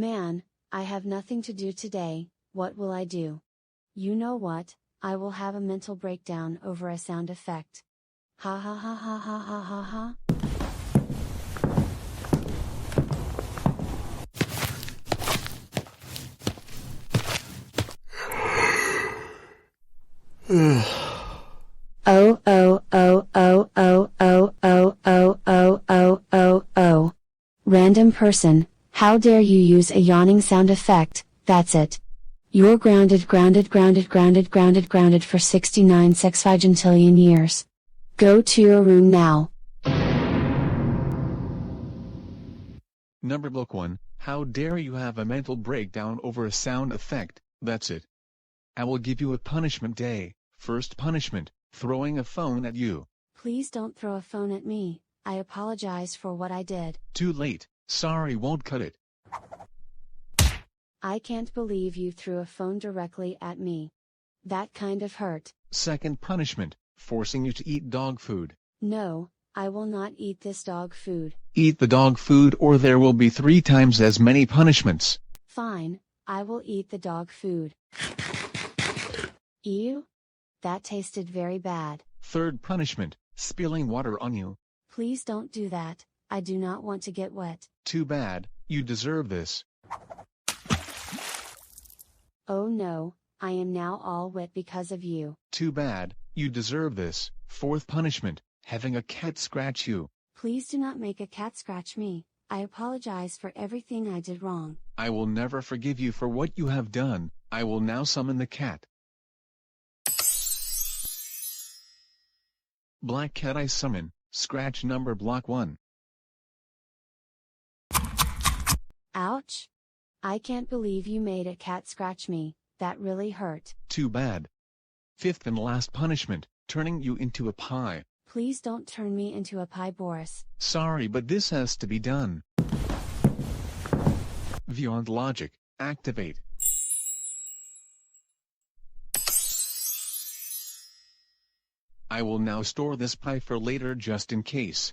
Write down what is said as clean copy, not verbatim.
Man, I have nothing to do today, what will I do? You know what, I will have a mental breakdown over a sound effect. Ha ha ha ha ha ha ha ha. Oh oh oh oh oh oh oh oh oh oh oh oh. Random person, how dare you use a yawning sound effect? That's it. You're grounded for 69 sexagentillion years. Go to your room now. Numberblock 1, how dare you have a mental breakdown over a sound effect? That's it. I will give you a punishment day. First punishment, throwing a phone at you. Please don't throw a phone at me, I apologize for what I did. Too late, sorry won't cut it. I can't believe you threw a phone directly at me. That kind of hurt. Second punishment, forcing you to eat dog food. No, I will not eat this dog food. Eat the dog food or there will be 3 times as many punishments. Fine, I will eat the dog food. Ew? That tasted very bad. Third punishment, spilling water on you. Please don't do that, I do not want to get wet. Too bad, you deserve this. Oh no, I am now all wet because of you. Too bad, you deserve this. Fourth punishment, having a cat scratch you. Please do not make a cat scratch me, I apologize for everything I did wrong. I will never forgive you for what you have done. I will now summon the cat. Black cat I summon, scratch Numberblock 1. Ouch! I can't believe you made a cat scratch me, that really hurt. Too bad. Fifth and last punishment, turning you into a pie. Please don't turn me into a pie, Boris. Sorry but this has to be done. Beyond logic, activate. I will now store this pie for later just in case.